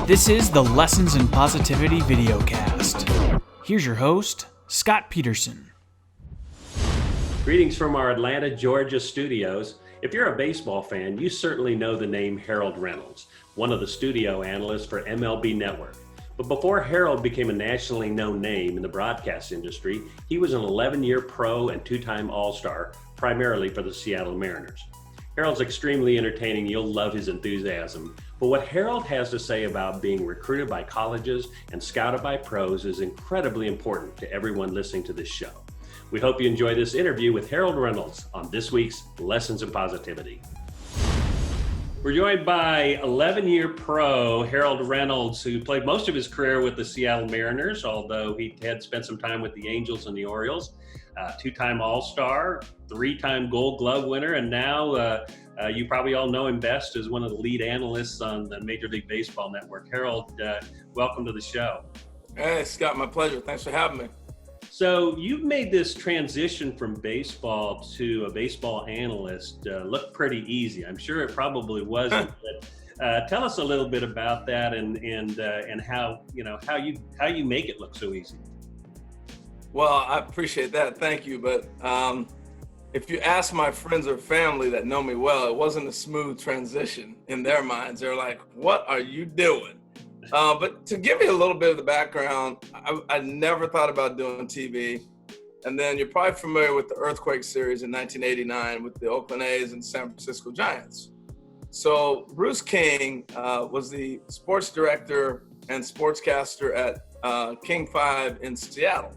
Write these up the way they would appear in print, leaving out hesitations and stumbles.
This is the Lessons in Positivity videocast. Here's your host, Scott Peterson. Greetings from our Atlanta, Georgia studios. If you're a baseball fan, you certainly know the name Harold Reynolds, one of the studio analysts for MLB Network. But before Harold became a nationally known name in the broadcast industry, he was an 11-year pro and two-time All-Star, primarily for the Seattle Mariners. Harold's extremely entertaining. You'll love his enthusiasm. But what Harold has to say about being recruited by colleges and scouted by pros is incredibly important to everyone listening to this show. We hope you enjoy this interview with Harold Reynolds on this week's Lessons in Positivity. We're joined by 11-year pro Harold Reynolds, who played most of his career with the Seattle Mariners, although he had spent some time with the Angels and the Orioles. Two-time All-Star, three-time Gold Glove winner, and now you probably all know him best as one of the lead analysts on the Major League Baseball Network. Harold, welcome to the show. Hey, Scott, my pleasure. Thanks for having me. So you've made this transition from baseball to a baseball analyst look pretty easy. I'm sure it probably wasn't, but tell us a little bit about that and how you make it look so easy. Well, I appreciate that. Thank you. But if you ask my friends or family that know me well, it wasn't a smooth transition in their minds. They're like, what are you doing? But to give you a little bit of the background, I never thought about doing TV. And then you're probably familiar with the Earthquake series in 1989 with the Oakland A's and San Francisco Giants. So Bruce King was the sports director and sportscaster at King 5 in Seattle.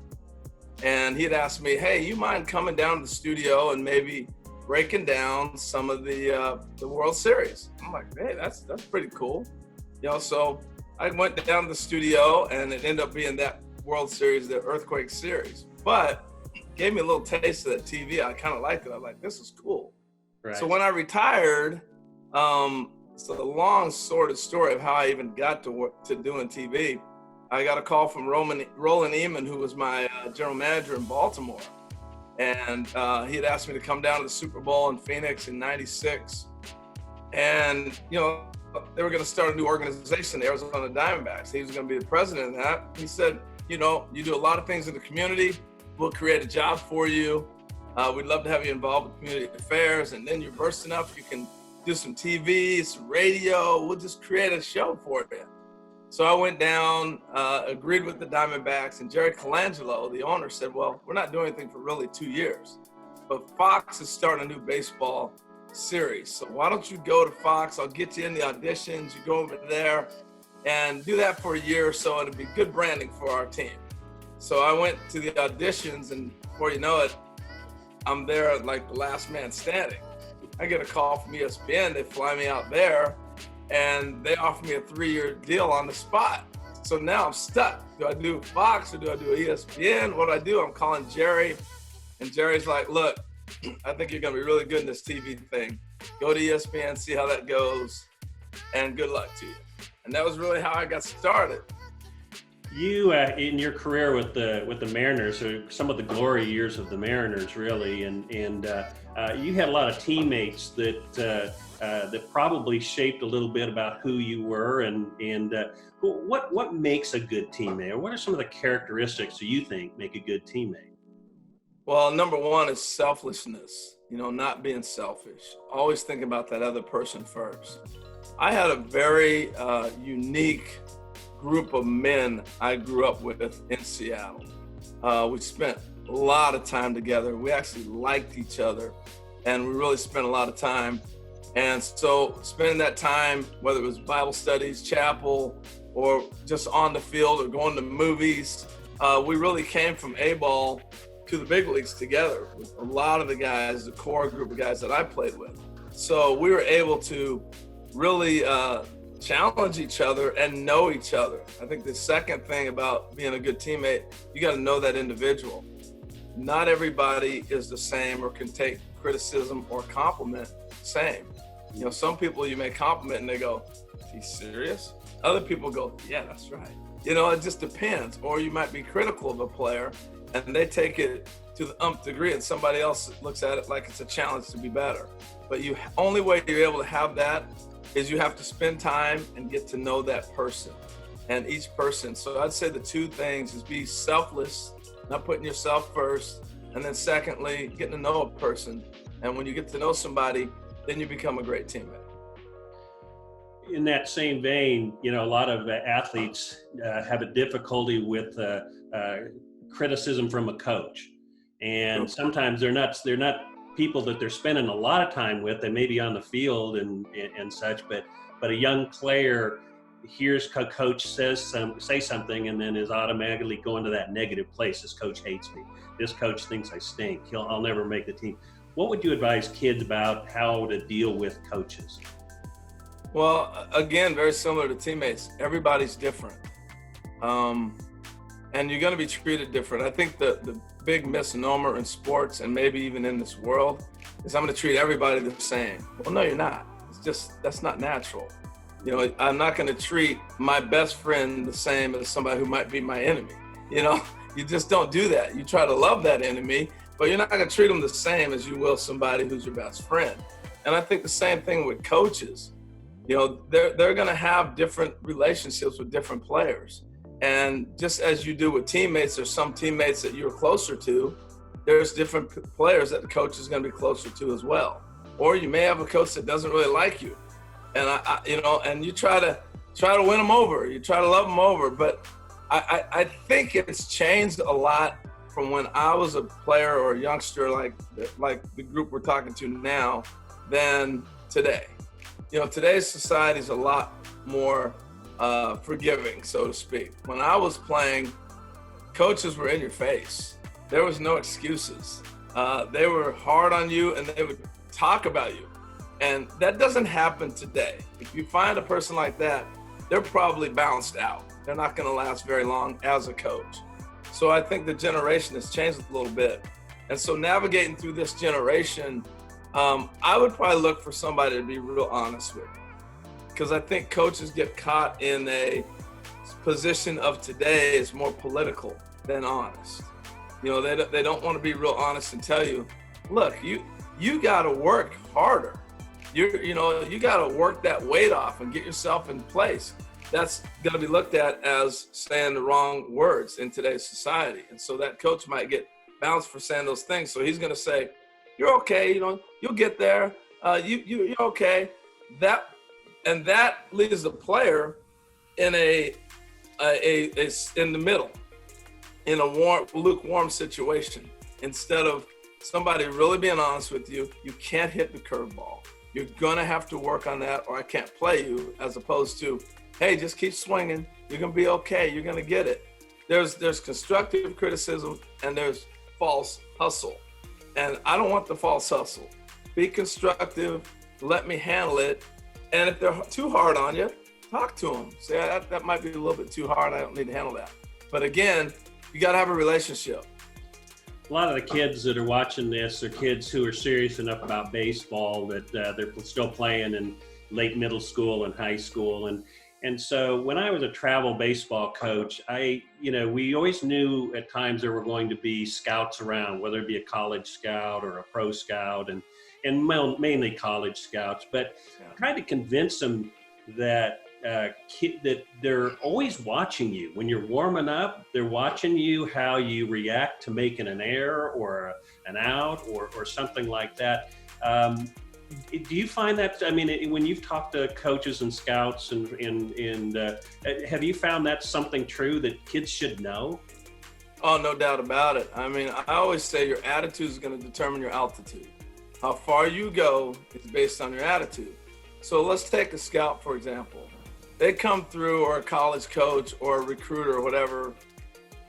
And he had asked me, hey, you mind coming down to the studio and maybe breaking down some of the World Series? I'm like, hey, that's pretty cool. So I went down to the studio and it ended up being that World Series, the Earthquake series. But it gave me a little taste of that TV. I kind of liked it. I'm like, this is cool. Right. So when I retired, it's a long sort of story of how I even got to doing TV. I got a call from Roland Eman, who was my general manager in Baltimore. And he had asked me to come down to the Super Bowl in Phoenix in '96. And, they were going to start a new organization, the Arizona Diamondbacks. He was going to be the president of that. He said, you do a lot of things in the community. We'll create a job for you. We'd love to have you involved with community affairs. And then you're bursting up. You can do some TV, some radio. We'll just create a show for you. So I went down, agreed with the Diamondbacks, and Jerry Colangelo, the owner, said, well, we're not doing anything for really 2 years, but Fox is starting a new baseball series. So why don't you go to Fox? I'll get you in the auditions. You go over there and do that for a year or so, and it'd be good branding for our team. So I went to the auditions, and before you know it, I'm there like the last man standing. I get a call from ESPN. They fly me out there, and they offer me a 3-year deal on the spot. So now I'm stuck. Do I do Fox or do I do ESPN? What do I do? I'm calling Jerry, and Jerry's like, look, I think you're going to be really good in this TV thing. Go to ESPN, see how that goes, and good luck to you. And that was really how I got started. You, in your career with the Mariners, or some of the glory years of the Mariners, really, and you had a lot of teammates that probably shaped a little bit about who you were, and what makes a good teammate, or what are some of the characteristics that you think make a good teammate? Well, number one is selflessness, not being selfish, always thinking about that other person first. I had a very unique group of men I grew up with in Seattle. We spent a lot of time together. We actually liked each other, and we really spent a lot of time. And so spending that time, whether it was Bible studies, chapel, or just on the field or going to movies, we really came from A-ball to the big leagues together with a lot of the guys, the core group of guys that I played with. So we were able to really challenge each other and know each other. I think the second thing about being a good teammate, you got to know that individual. Not everybody is the same or can take criticism or compliment the same. Some people you may compliment and they go, is he serious? Other people go, yeah, that's right. It just depends. Or you might be critical of a player and they take it to the nth degree and somebody else looks at it like it's a challenge to be better. But only way you're able to have that is you have to spend time and get to know that person and each person. So I'd say the two things is be selfless, not putting yourself first. And then secondly, getting to know a person. And when you get to know somebody, then you become a great teammate. In that same vein, a lot of athletes have a difficulty with criticism from a coach. And sometimes they're not people that they're spending a lot of time with. They may be on the field and such, but a young player hears coach say something and then is automatically going to that negative place. This coach hates me. This coach thinks I stink. I'll never make the team. What would you advise kids about how to deal with coaches? Well, again, very similar to teammates. Everybody's different. And you're going to be treated different. I think the big misnomer in sports and maybe even in this world is I'm going to treat everybody the same. Well, no, you're not. That's not natural. I'm not going to treat my best friend the same as somebody who might be my enemy. You just don't do that. You try to love that enemy, but you're not going to treat them the same as you will somebody who's your best friend. And I think the same thing with coaches. They're going to have different relationships with different players. And just as you do with teammates, there's some teammates that you're closer to. There's different players that the coach is going to be closer to as well. Or you may have a coach that doesn't really like you, and and you try to win them over. You try to love them over. But I think it's changed a lot from when I was a player or a youngster, like the group we're talking to now, than today. Today's society is a lot more forgiving, so to speak. When I was playing, coaches were in your face. There was no excuses. They were hard on you and they would talk about you. And that doesn't happen today. If you find a person like that, they're probably bounced out. They're not going to last very long as a coach. So I think the generation has changed a little bit. And so navigating through this generation, I would probably look for somebody to be real honest with. Because I think coaches get caught in a position of today is more political than honest. They don't want to be real honest and tell you, look, you got to work harder. You got to work that weight off and get yourself in place. That's going to be looked at as saying the wrong words in today's society. And so that coach might get bounced for saying those things. So he's going to say, you're okay. You'll get there. You're okay. And that leaves the player in in the middle, in a lukewarm situation. Instead of somebody really being honest with you, you can't hit the curveball. You're gonna have to work on that, or I can't play you. As opposed to, hey, just keep swinging. You're gonna be okay. You're gonna get it. There's constructive criticism and there's false hustle, and I don't want the false hustle. Be constructive. Let me handle it. And if they're too hard on you, talk to them. Say, that might be a little bit too hard. I don't need to handle that. But again, you got to have a relationship. A lot of the kids that are watching this are kids who are serious enough about baseball that they're still playing in late middle school and high school. And so when I was a travel baseball coach, we always knew at times there were going to be scouts around, whether it be a college scout or a pro scout, and mainly college scouts, but tried to convince them that that they're always watching you. When you're warming up, they're watching you, how you react to making an error or an out or something like that. Do you find that, when you've talked to coaches and scouts and have you found that's something true that kids should know? Oh, no doubt about it. I always say your attitude is going to determine your altitude. How far you go is based on your attitude. So let's take a scout, for example. They come through, or a college coach or a recruiter or whatever.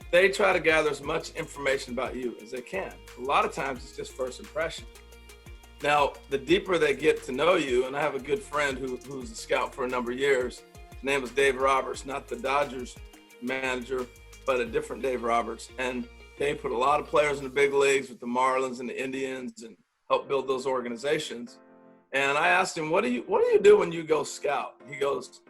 They try to gather as much information about you as they can. A lot of times it's just first impression. Now, the deeper they get to know you, and I have a good friend who's a scout for a number of years. His name is Dave Roberts, not the Dodgers manager, but a different Dave Roberts. And they put a lot of players in the big leagues with the Marlins and the Indians and help build those organizations. And I asked him, what do you do when you go scout? He goes,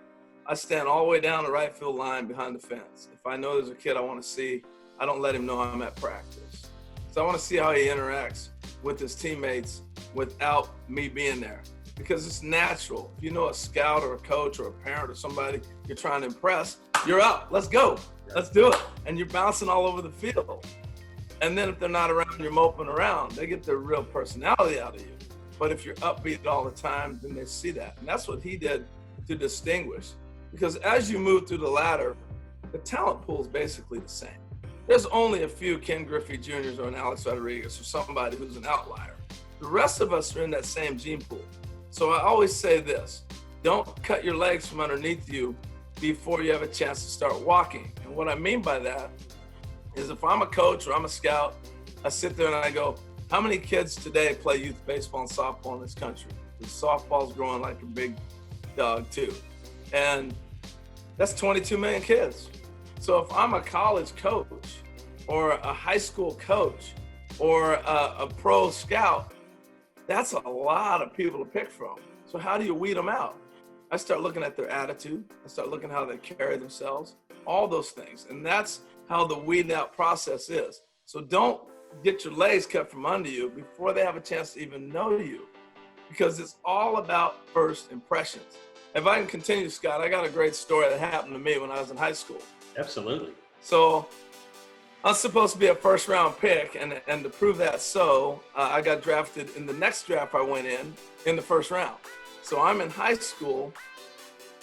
I stand all the way down the right field line behind the fence. If I know there's a kid I want to see, I don't let him know I'm at practice. So I want to see how he interacts with his teammates without me being there. because it's natural. If you know a scout or a coach or a parent or somebody you're trying to impress, you're up. Let's go. Let's do it. And you're bouncing all over the field. And then if they're not around, you're moping around. They get their real personality out of you. But if you're upbeat all the time, then they see that. And that's what he did to distinguish. Because as you move through the ladder, the talent pool is basically the same. There's only a few Ken Griffey Jr.'s or an Alex Rodriguez or somebody who's an outlier. The rest of us are in that same gene pool. So I always say this, don't cut your legs from underneath you before you have a chance to start walking. And what I mean by that is if I'm a coach or I'm a scout, I sit there and I go, how many kids today play youth baseball and softball in this country? Because softball's growing like a big dog too. And that's 22 million kids. So if I'm a college coach or a high school coach or a pro scout, that's a lot of people to pick from. So how do you weed them out? I start looking at their attitude. I start looking at how they carry themselves, all those things. And that's how the weeding out process is. So don't get your legs cut from under you before they have a chance to even know you, because it's all about first impressions. If I can continue, Scott, I got a great story that happened to me when I was in high school. Absolutely. So I was supposed to be a first round pick, and to prove that I got drafted in the next draft I went in the first round. So I'm in high school,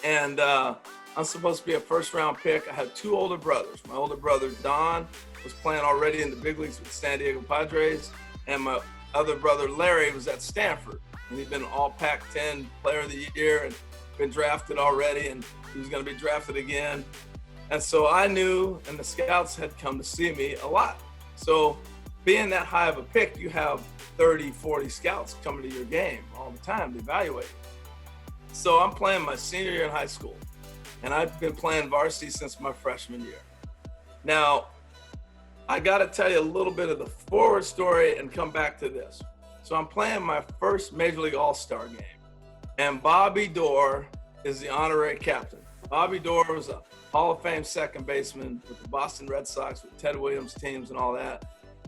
and I'm supposed to be a first round pick. I had two older brothers. My older brother, Don, was playing already in the big leagues with San Diego Padres, and my other brother, Larry, was at Stanford. And he'd been all Pac-10 Player of the Year and been drafted already, and he was going to be drafted again. And so I knew, and the scouts had come to see me a lot. So being that high of a pick, you have 30, 40 scouts coming to your game all the time to evaluate. So I'm playing my senior year in high school, and I've been playing varsity since my freshman year. Now, I got to tell you a little bit of the forward story and come back to this. So I'm playing my first Major League All-Star game, and Bobby Doerr is the honorary captain. Bobby Doerr was a Hall of Fame second baseman with the Boston Red Sox, with Ted Williams teams and all that.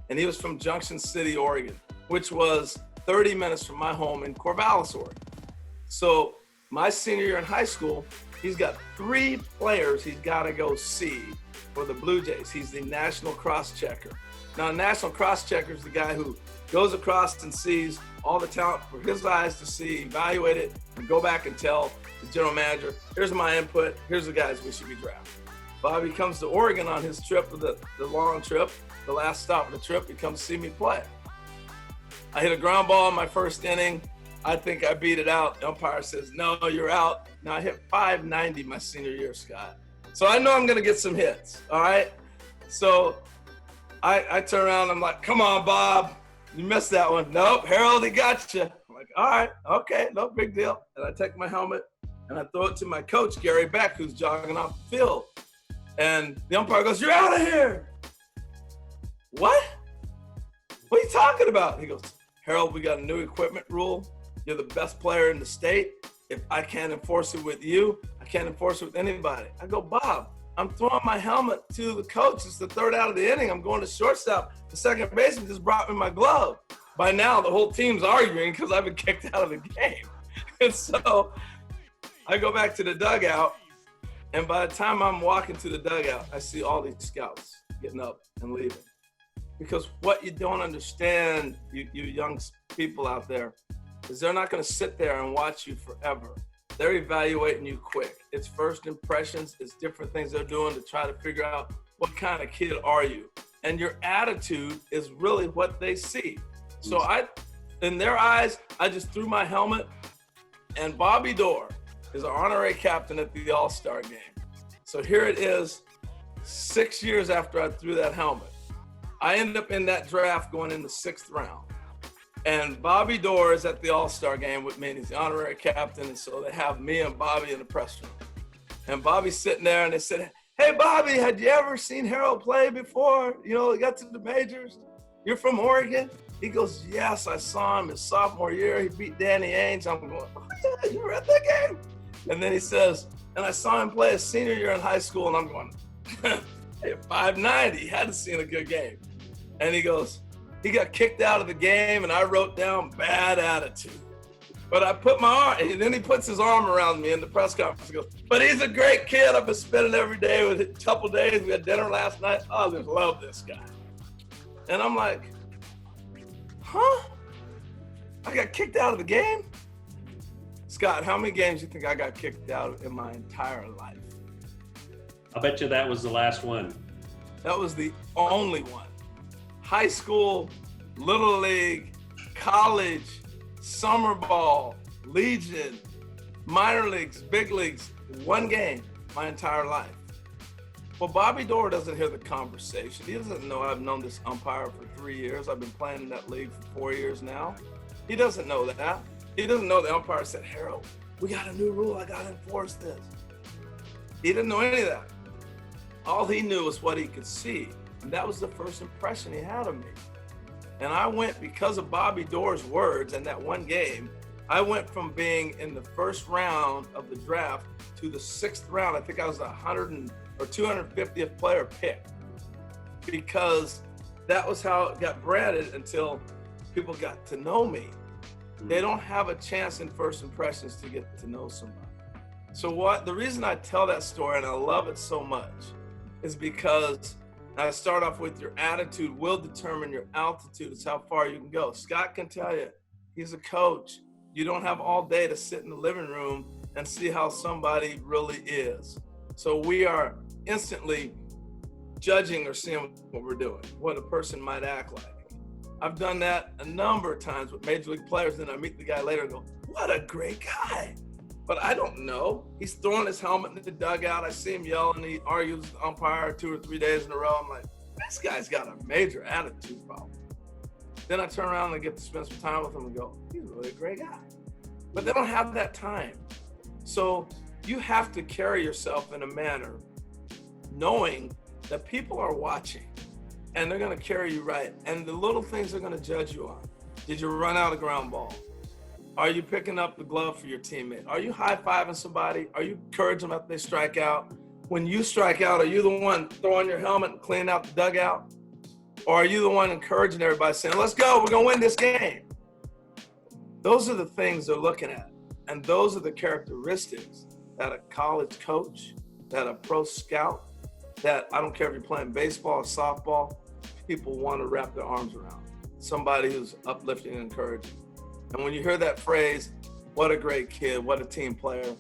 And he was from Junction City, Oregon, which was 30 minutes from my home in Corvallis, Oregon. So my senior year in high school, he's got 3 players he's got to go see for the Blue Jays. He's the national cross-checker. Now, a national cross-checker is the guy who goes across and sees all the talent for his eyes to see, evaluate it, and go back and tell the general manager, here's my input, here's the guys we should be drafting. Bobby comes to Oregon on his trip, the long trip, the last stop of the trip. He comes to see me play. I hit a ground ball in my first inning. I think I beat it out. The umpire says, no, you're out. Now I hit .590 my senior year, Scott. So I know I'm going to get some hits, all right? So I turn around and I'm like, come on, Bob. You missed that one. Nope, Harold, he got you. I'm like, all right, okay, no big deal. And I take my helmet and I throw it to my coach, Gary Beck, who's jogging off the field. And the umpire goes, you're out of here. What? What are you talking about? He goes, Harold, we got a new equipment rule. You're the best player in the state. If I can't enforce it with you, I can't enforce it with anybody. I go, Bob, I'm throwing my helmet to the coach. It's the third out of the inning. I'm going to shortstop. The second baseman just brought me my glove. By now, the whole team's arguing because I've been kicked out of the game. And so I go back to the dugout, and by the time I'm walking to the dugout, I see all these scouts getting up and leaving. Because what you don't understand, you young people out there, is they're not going to sit there and watch you forever. They're evaluating you quick. It's first impressions. It's different things they're doing to try to figure out what kind of kid are you. And your attitude is really what they see. So in their eyes, I just threw my helmet, and Bobby Doerr is our honorary captain at the All-Star game. So here it is, 6 years after I threw that helmet. I ended up in that draft going in the 6th round. And Bobby Doerr is at the All-Star game with me, and he's the honorary captain. And so they have me and Bobby in the press room. And Bobby's sitting there, and they said, hey, Bobby, had you ever seen Harold play before? You know, he got to the majors. You're from Oregon? He goes, yes, I saw him his sophomore year. He beat Danny Ainge. I'm going, oh, yeah, you were at that game? And then he says, and I saw him play his senior year in high school. And I'm going, hey, .590. He hadn't seen a good game. And he goes, he got kicked out of the game, and I wrote down bad attitude. But I put my arm, and then he puts his arm around me in the press conference and goes, but he's a great kid. I've been spending every day with him. A couple days. We had dinner last night. I just love this guy. And I'm like, huh? I got kicked out of the game? Scott, how many games do you think I got kicked out of in my entire life? I'll bet you that was the last one. That was the only one. High school, little league, college, summer ball, Legion, minor leagues, big leagues, one game my entire life. Well, Bobby Doerr doesn't hear the conversation. He doesn't know I've known this umpire for 3 years. I've been playing in that league for 4 years now. He doesn't know that. He doesn't know the umpire said, Harold, we got a new rule. I got to enforce this. He didn't know any of that. All he knew was what he could see. And that was the first impression he had of me. And I went, because of Bobby Doerr's words and that one game, I went from being in the first round of the draft to the 6th round. I think I was the 250th player picked, because that was how it got branded until people got to know me. They don't have a chance in first impressions to get to know somebody. So the reason I tell that story, and I love it so much, is because I start off with your attitude will determine your altitude. It's how far you can go. Scott can tell you, he's a coach. You don't have all day to sit in the living room and see how somebody really is. So we are instantly judging or seeing what we're doing, what a person might act like. I've done that a number of times with major league players, and I meet the guy later and go, what a great guy. But I don't know. He's throwing his helmet in the dugout. I see him yelling. He argues with the umpire 2 or 3 days in a row. I'm like, this guy's got a major attitude problem. Then I turn around and get to spend some time with him and go, he's really a great guy. But they don't have that time. So you have to carry yourself in a manner knowing that people are watching and they're going to carry you right. And the little things they're going to judge you on. Did you run out a ground ball? Are you picking up the glove for your teammate? Are you high-fiving somebody? Are you encouraging them after they strike out? When you strike out, are you the one throwing your helmet and cleaning out the dugout? Or are you the one encouraging everybody saying, let's go, we're going to win this game? Those are the things they're looking at. And those are the characteristics that a college coach, that a pro scout, that I don't care if you're playing baseball or softball, people want to wrap their arms around. Somebody who's uplifting and encouraging. And when you hear that phrase, what a great kid, what a team player,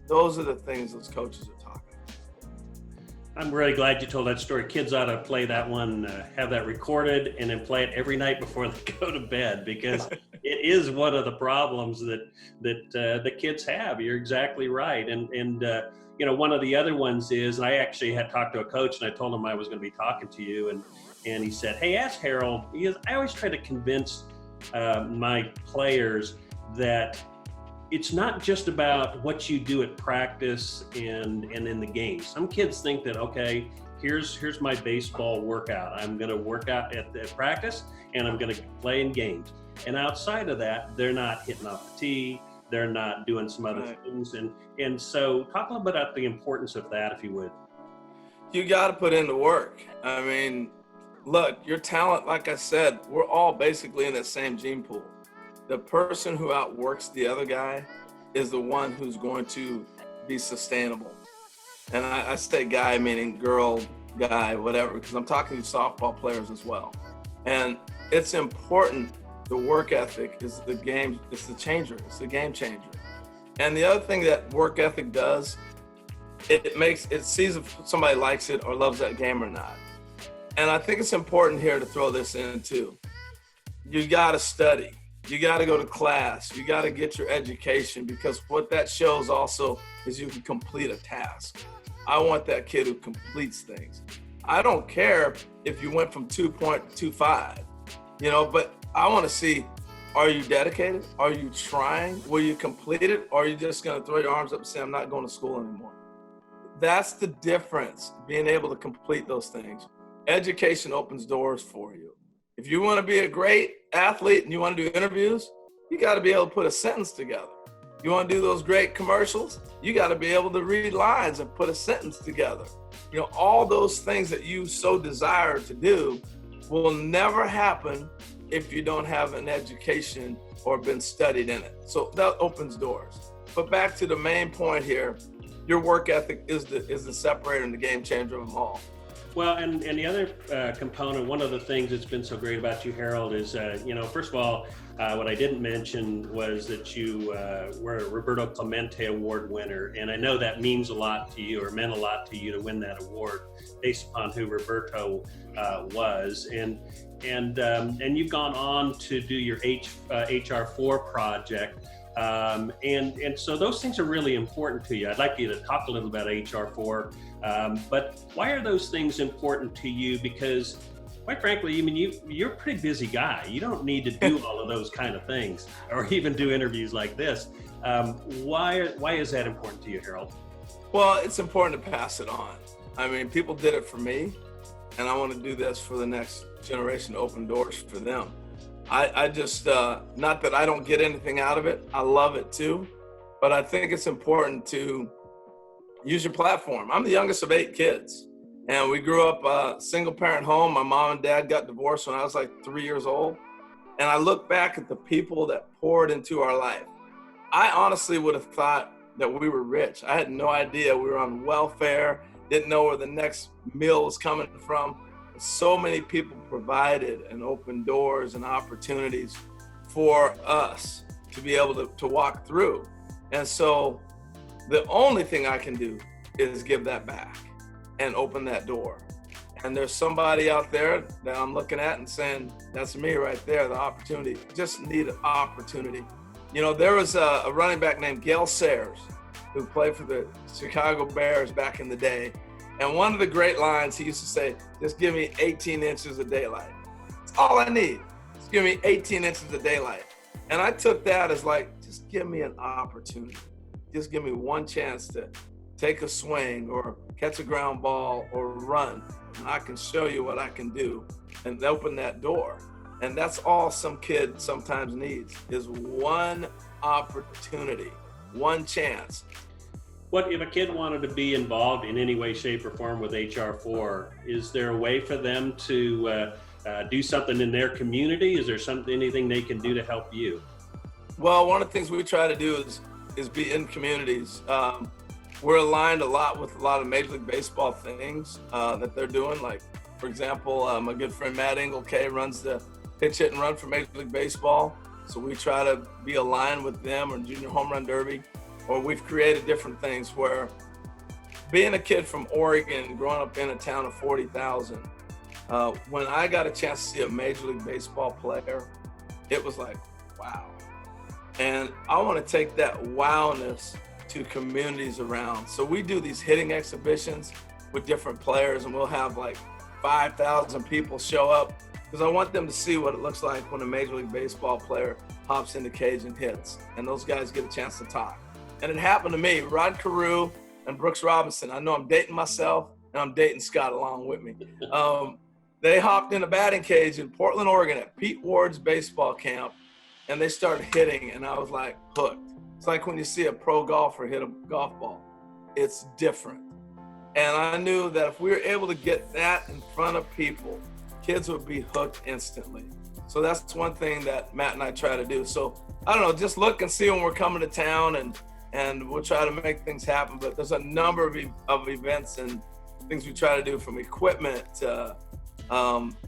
those are the things those coaches are talking about. I'm really glad you told that story. Kids ought to play that one, have that recorded, and then play it every night before they go to bed, because it is one of the problems that the kids have. You're exactly right. And you know, one of the other ones is, I actually had talked to a coach, and I told him I was going to be talking to you, and he said, hey, ask Harold, because I always try to convince my players that it's not just about what you do at practice and in the game. Some kids think that, okay, here's my baseball workout. I'm going to work out at practice, and I'm going to play in games. And outside of that, they're not hitting off the tee. They're not doing some other things. And so talk a little bit about the importance of that, if you would. You got to put in the work. I mean, look, your talent, like I said, we're all basically in the same gene pool. The person who outworks the other guy is the one who's going to be sustainable. And I say guy, meaning girl, guy, whatever, because I'm talking to softball players as well. And it's important. The work ethic is the game, it's the changer, it's the game changer. And the other thing that work ethic does, it sees if somebody likes it or loves that game or not. And I think it's important here to throw this in too. You got to study. You got to go to class. You got to get your education, because what that shows also is you can complete a task. I want that kid who completes things. I don't care if you went from 2.25, but I want to see, are you dedicated? Are you trying? Will you complete it? Or are you just going to throw your arms up and say, I'm not going to school anymore? That's the difference, being able to complete those things. Education opens doors for you. If you want to be a great athlete and you want to do interviews, you got to be able to put a sentence together. You want to do those great commercials, you got to be able to read lines and put a sentence together. All those things that you so desire to do will never happen if you don't have an education or been studied in it. So that opens doors. But back to the main point here, your work ethic is the separator and the game changer of them all. Well, and the other component, one of the things that's been so great about you, Harold, is, first of all, what I didn't mention was that you were a Roberto Clemente Award winner. And I know that means a lot to you, or meant a lot to you, to win that award based upon who Roberto was. And you've gone on to do your HR4 project. And so those things are really important to you. I'd like you to talk a little about HR4, but why are those things important to you? Because quite frankly, I mean, you're a pretty busy guy. You don't need to do all of those kind of things, or even do interviews like this. Why is that important to you, Harold? Well, it's important to pass it on. I mean, people did it for me, and I want to do this for the next generation to open doors for them. I just, not that I don't get anything out of it, I love it too, but I think it's important to use your platform. I'm the youngest of 8 kids, and we grew up a single parent home. My mom and dad got divorced when I was like 3 years old, and I look back at the people that poured into our life. I honestly would have thought that we were rich. I had no idea we were on welfare, didn't know where the next meal was coming from. So many people provided and opened doors and opportunities for us to be able to walk through. And so the only thing I can do is give that back and open that door. And there's somebody out there that I'm looking at and saying, that's me right there, the opportunity. Just need an opportunity. You know, there was a running back named Gale Sayers who played for the Chicago Bears back in the day. And one of the great lines he used to say, just give me 18 inches of daylight. That's all I need. Just give me 18 inches of daylight. And I took that as like, just give me an opportunity. Just give me one chance to take a swing or catch a ground ball or run. And I can show you what I can do and open that door. And that's all some kid sometimes needs, is one opportunity, one chance. What if a kid wanted to be involved in any way, shape, or form with HR4? Is there a way for them to do something in their community? Is there anything they can do to help you? Well, one of the things we try to do is be in communities. We're aligned a lot with a lot of Major League Baseball things that they're doing. Like, for example, my good friend Matt Engelke runs the pitch, hit, and run for Major League Baseball. So we try to be aligned with them, or Junior Home Run Derby. Or we've created different things where, being a kid from Oregon, growing up in a town of 40,000, when I got a chance to see a Major League Baseball player, it was like, wow. And I want to take that wowness to communities around. So we do these hitting exhibitions with different players, and we'll have like 5,000 people show up, because I want them to see what it looks like when a Major League Baseball player hops in the cage and hits, and those guys get a chance to talk. And it happened to me, Rod Carew and Brooks Robinson. I know I'm dating myself, and I'm dating Scott along with me. They hopped in a batting cage in Portland, Oregon at Pete Ward's baseball camp, and they started hitting, and I was like hooked. It's like when you see a pro golfer hit a golf ball. It's different. And I knew that if we were able to get that in front of people, kids would be hooked instantly. So that's one thing that Matt and I try to do. So I don't know, just look and see when we're coming to town, and we'll try to make things happen. But there's a number of events and things we try to do, from equipment to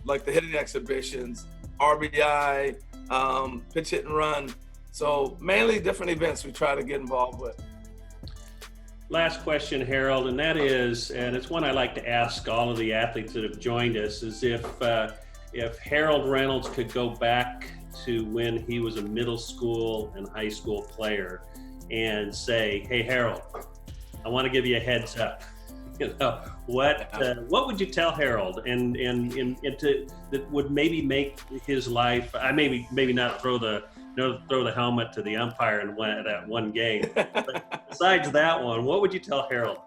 like the hitting exhibitions, RBI, pitch, hit, and run. So mainly different events we try to get involved with. Last question, Harold, and that is, and it's one I like to ask all of the athletes that have joined us, is if Harold Reynolds could go back to when he was a middle school and high school player and say, hey, Harold, I want to give you a heads up. You know, what would you tell Harold and that would maybe make his life? I maybe not throw the helmet to the umpire in that one game. But besides that one, what would you tell Harold?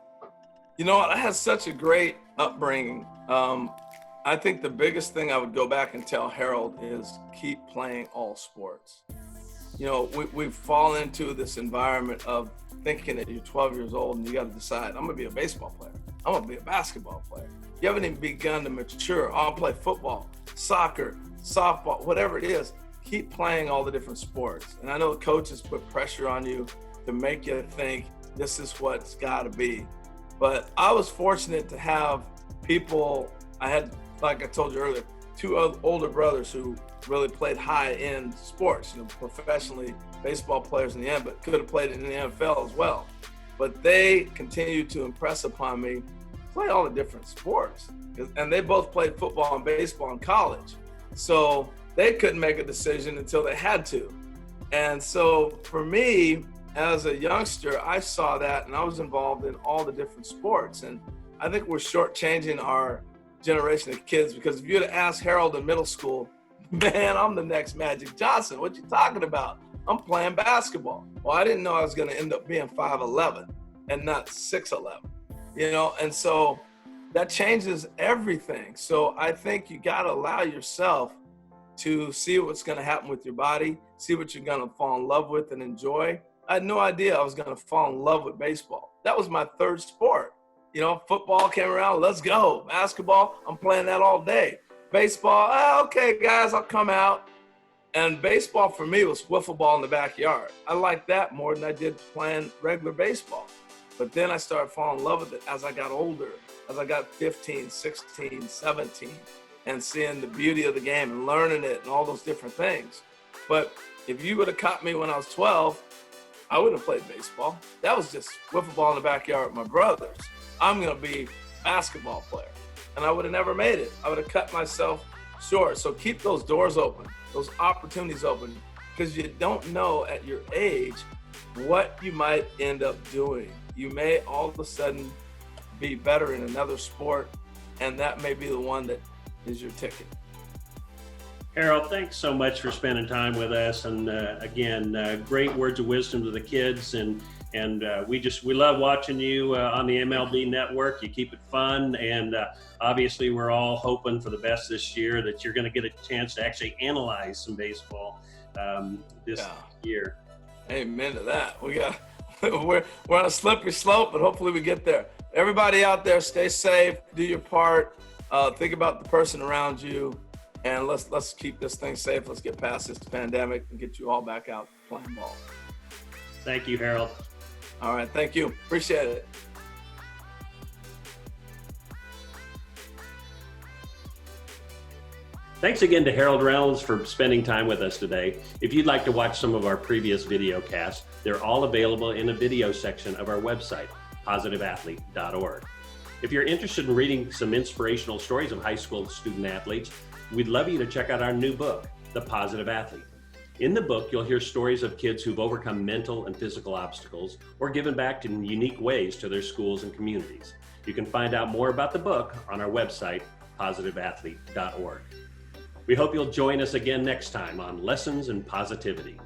You know what? I had such a great upbringing. I think the biggest thing I would go back and tell Harold is keep playing all sports. You know, we fall into this environment of thinking that you're 12 years old and you got to decide, I'm going to be a baseball player. I'm going to be a basketball player. You haven't even begun to mature. I'll play football, soccer, softball, whatever it is, keep playing all the different sports. And I know the coaches put pressure on you to make you think this is what it's got to be. But I was fortunate to have people, I had, like I told you earlier, two older brothers who really played high-end sports, professionally, baseball players in the end, but could have played in the NFL as well. But they continued to impress upon me, play all the different sports. And they both played football and baseball in college. So they couldn't make a decision until they had to. And so for me, as a youngster, I saw that and I was involved in all the different sports. And I think we're shortchanging our generation of kids, because if you'd have asked Harold in middle school, man, I'm the next Magic Johnson. What you talking about? I'm playing basketball. Well, I didn't know I was going to end up being 5'11" and not 6'11", and so that changes everything. So I think you got to allow yourself to see what's going to happen with your body, see what you're going to fall in love with and enjoy. I had no idea I was going to fall in love with baseball. That was my third sport. Football came around, let's go. Basketball, I'm playing that all day. Baseball, okay, guys, I'll come out. And baseball for me was wiffle ball in the backyard. I liked that more than I did playing regular baseball. But then I started falling in love with it as I got older, as I got 15, 16, 17, and seeing the beauty of the game and learning it and all those different things. But if you would have caught me when I was 12, I wouldn't have played baseball. That was just wiffle ball in the backyard with my brothers. I'm going to be a basketball player. And I would have never made it. I would have cut myself short. So keep those doors open, those opportunities open, because you don't know at your age what you might end up doing. You may all of a sudden be better in another sport, and that may be the one that is your ticket. Harold, thanks so much for spending time with us. And again, great words of wisdom to the kids. And we love watching you on the MLB Network. You keep it fun. And obviously, we're all hoping for the best this year, that you're going to get a chance to actually analyze some baseball this year. Amen to that. We're on a slippery slope, but hopefully we get there. Everybody out there, stay safe, do your part, think about the person around you, and let's keep this thing safe. Let's get past this pandemic and get you all back out playing ball. Thank you, Harold. All right, thank you. Appreciate it. Thanks again to Harold Reynolds for spending time with us today. If you'd like to watch some of our previous video casts, they're all available in the video section of our website, positiveathlete.org. If you're interested in reading some inspirational stories of high school student athletes, we'd love you to check out our new book, The Positive Athlete. In the book, you'll hear stories of kids who've overcome mental and physical obstacles or given back in unique ways to their schools and communities. You can find out more about the book on our website, positiveathlete.org. We hope you'll join us again next time on Lessons in Positivity.